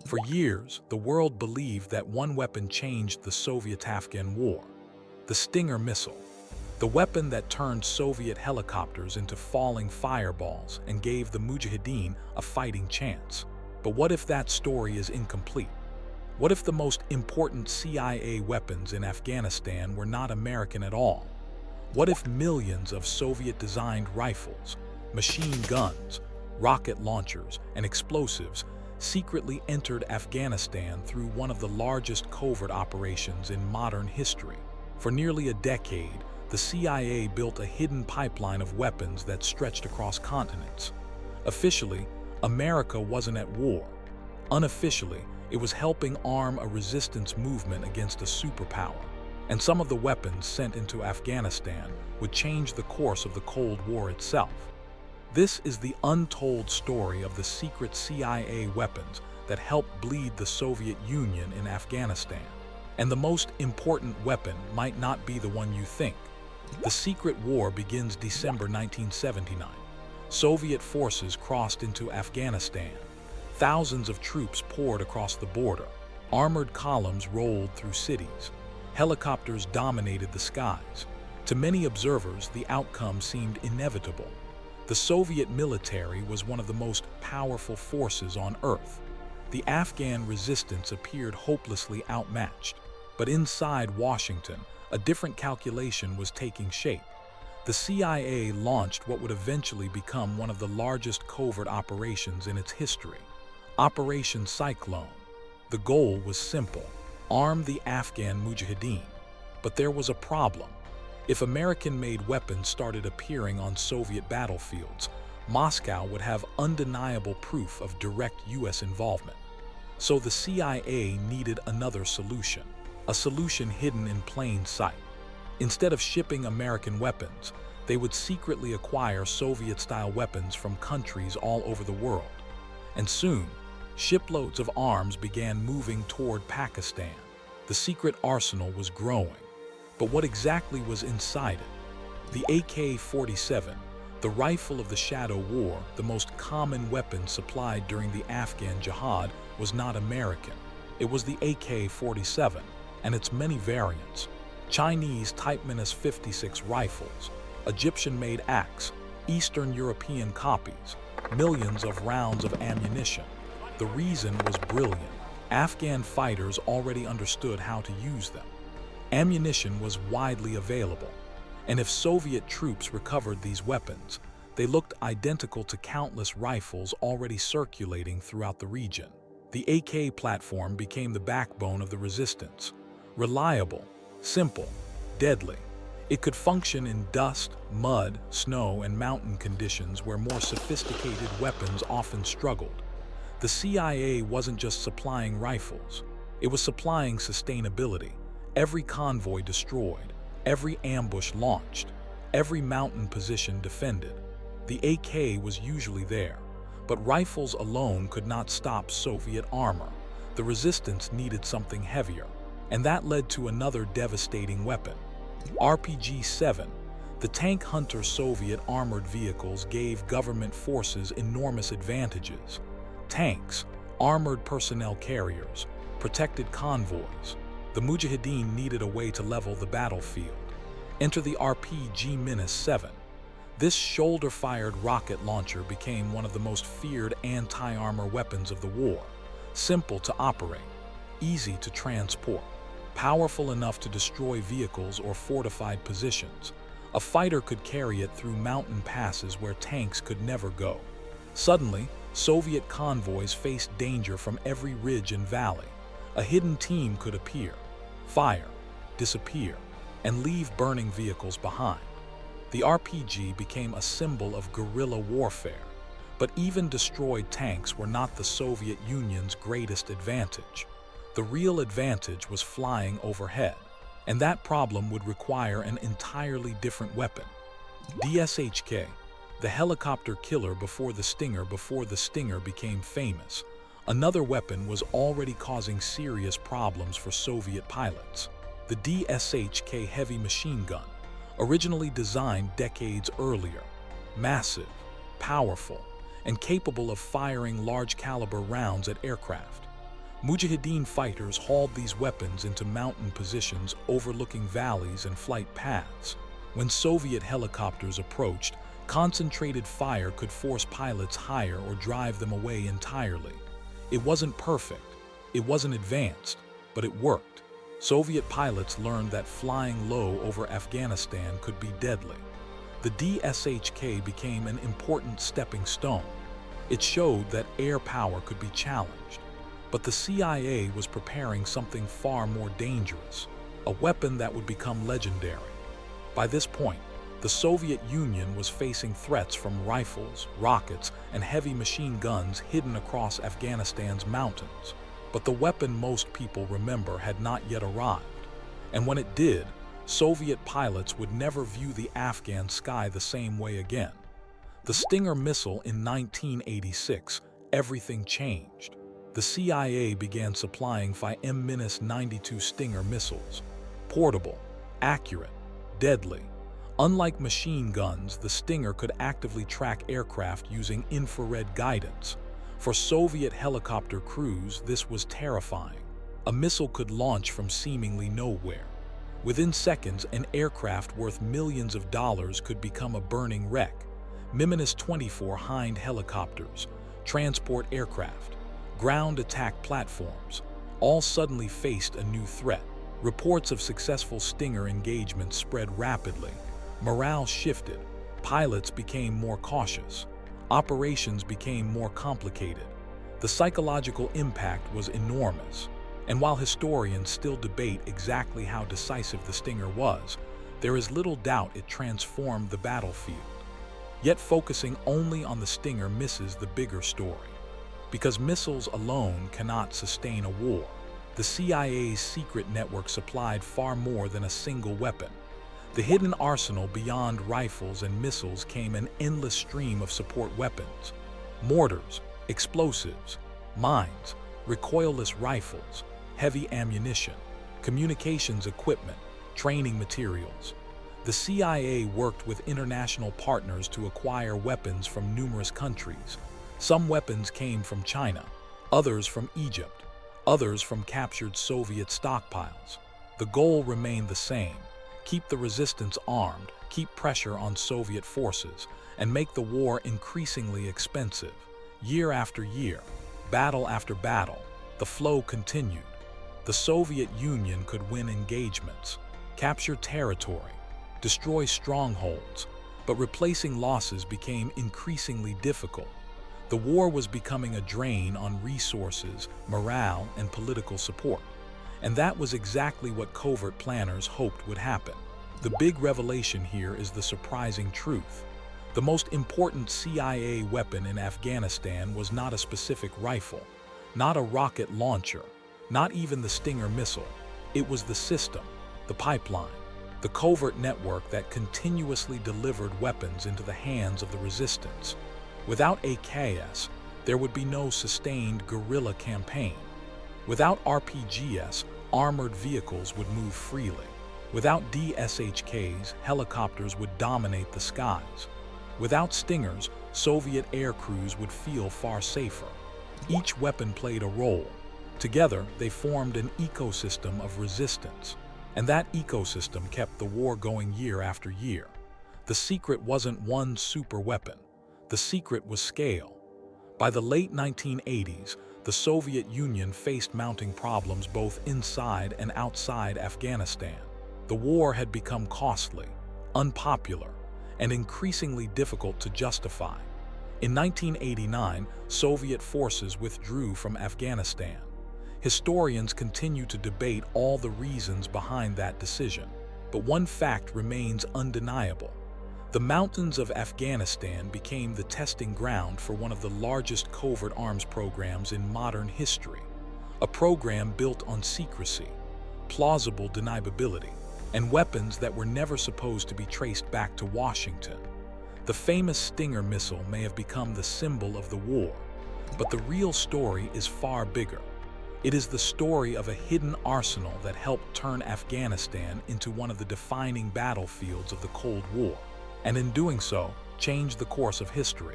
For years, the world believed that one weapon changed the Soviet-Afghan war: the Stinger missile, the weapon that turned Soviet helicopters into falling fireballs and gave the Mujahideen a fighting chance. But what if that story is incomplete? What if the most important CIA weapons in Afghanistan were not American at all? What if millions of Soviet-designed rifles, machine guns, rocket launchers, and explosives secretly entered Afghanistan through one of the largest covert operations in modern history? For nearly a decade, the CIA built a hidden pipeline of weapons that stretched across continents. Officially, America wasn't at war. Unofficially, it was helping arm a resistance movement against a superpower. And some of the weapons sent into Afghanistan would change the course of the Cold War itself. This is the untold story of the secret CIA weapons that helped bleed the Soviet Union in Afghanistan. And the most important weapon might not be the one you think. The secret war begins December 1979. Soviet forces crossed into Afghanistan. Thousands of troops poured across the border. Armored columns rolled through cities. Helicopters dominated the skies. To many observers, the outcome seemed inevitable. The Soviet military was one of the most powerful forces on Earth. The Afghan resistance appeared hopelessly outmatched. But inside Washington, a different calculation was taking shape. The CIA launched what would eventually become one of the largest covert operations in its history: Operation Cyclone. The goal was simple: arm the Afghan Mujahideen. But there was a problem. If American-made weapons started appearing on Soviet battlefields, Moscow would have undeniable proof of direct US involvement. So the CIA needed another solution, a solution hidden in plain sight. Instead of shipping American weapons, they would secretly acquire Soviet-style weapons from countries all over the world. And soon, shiploads of arms began moving toward Pakistan. The secret arsenal was growing. But what exactly was inside it? The AK-47, the rifle of the Shadow War, the most common weapon supplied during the Afghan Jihad, was not American. It was the AK-47 and its many variants: Chinese Type -56 rifles, Egyptian-made AKs, Eastern European copies, millions of rounds of ammunition. The reason was brilliant. Afghan fighters already understood how to use them. Ammunition was widely available, and if Soviet troops recovered these weapons, they looked identical to countless rifles already circulating throughout the region. The AK platform became the backbone of the resistance. Reliable, simple, deadly. It could function in dust, mud, snow, and mountain conditions where more sophisticated weapons often struggled. The CIA wasn't just supplying rifles. It was supplying sustainability. Every convoy destroyed, every ambush launched, every mountain position defended. The AK was usually there, but rifles alone could not stop Soviet armor. The resistance needed something heavier, and that led to another devastating weapon: RPG-7. The tank hunter Soviet armored vehicles gave government forces enormous advantages. Tanks, armored personnel carriers, protected convoys. The Mujahideen needed a way to level the battlefield. Enter the RPG-7. This shoulder-fired rocket launcher became one of the most feared anti-armor weapons of the war. Simple to operate, easy to transport, powerful enough to destroy vehicles or fortified positions. A fighter could carry it through mountain passes where tanks could never go. Suddenly, Soviet convoys faced danger from every ridge and valley. A hidden team could appear, fire, disappear, and leave burning vehicles behind. The RPG became a symbol of guerrilla warfare. But even destroyed tanks were not the Soviet Union's greatest advantage. The real advantage was flying overhead, and that problem would require an entirely different weapon. DSHK, the helicopter killer before the Stinger became famous. Another weapon was already causing serious problems for Soviet pilots: the DSHK heavy machine gun, originally designed decades earlier. Massive, powerful, and capable of firing large-caliber rounds at aircraft. Mujahideen fighters hauled these weapons into mountain positions overlooking valleys and flight paths. When Soviet helicopters approached, concentrated fire could force pilots higher or drive them away entirely. It wasn't perfect, it wasn't advanced, but it worked. Soviet pilots learned that flying low over Afghanistan could be deadly. The DSHK became an important stepping stone. It showed that air power could be challenged. But the CIA was preparing something far more dangerous, a weapon that would become legendary. By this point, the Soviet Union was facing threats from rifles, rockets, and heavy machine guns hidden across Afghanistan's mountains. But the weapon most people remember had not yet arrived. And when it did, Soviet pilots would never view the Afghan sky the same way again. The Stinger missile in 1986, everything changed. The CIA began supplying FIM-92 Stinger missiles. Portable, accurate, deadly. Unlike machine guns, the Stinger could actively track aircraft using infrared guidance. For Soviet helicopter crews, this was terrifying. A missile could launch from seemingly nowhere. Within seconds, an aircraft worth millions of dollars could become a burning wreck. Mi-24 Hind helicopters, transport aircraft, ground attack platforms, all suddenly faced a new threat. Reports of successful Stinger engagements spread rapidly. Morale shifted. Pilots became more cautious. Operations became more complicated. The psychological impact was enormous. And while historians still debate exactly how decisive the Stinger was, there is little doubt it transformed the battlefield. Yet focusing only on the Stinger misses the bigger story. Because missiles alone cannot sustain a war, the CIA's secret network supplied far more than a single weapon. The hidden arsenal beyond rifles and missiles came an endless stream of support weapons: mortars, explosives, mines, recoilless rifles, heavy ammunition, communications equipment, training materials. The CIA worked with international partners to acquire weapons from numerous countries. Some weapons came from China, others from Egypt, others from captured Soviet stockpiles. The goal remained the same: keep the resistance armed, keep pressure on Soviet forces, and make the war increasingly expensive. Year after year, battle after battle, the flow continued. The Soviet Union could win engagements, capture territory, destroy strongholds, but replacing losses became increasingly difficult. The war was becoming a drain on resources, morale, and political support. And that was exactly what covert planners hoped would happen. The big revelation here is the surprising truth. The most important CIA weapon in Afghanistan was not a specific rifle, not a rocket launcher, not even the Stinger missile. It was the system, the pipeline, the covert network that continuously delivered weapons into the hands of the resistance. Without AKS, there would be no sustained guerrilla campaign. Without RPGs, armored vehicles would move freely. Without DSHKs, helicopters would dominate the skies. Without Stingers, Soviet air crews would feel far safer. Each weapon played a role. Together, they formed an ecosystem of resistance. And that ecosystem kept the war going year after year. The secret wasn't one super weapon. The secret was scale. By the late 1980s, the Soviet Union faced mounting problems both inside and outside Afghanistan. The war had become costly, unpopular, and increasingly difficult to justify. In 1989, Soviet forces withdrew from Afghanistan. Historians continue to debate all the reasons behind that decision, but one fact remains undeniable. The mountains of Afghanistan became the testing ground for one of the largest covert arms programs in modern history, a program built on secrecy, plausible deniability, and weapons that were never supposed to be traced back to Washington. The famous Stinger missile may have become the symbol of the war, but the real story is far bigger. It is the story of a hidden arsenal that helped turn Afghanistan into one of the defining battlefields of the Cold War, and in doing so, changed the course of history.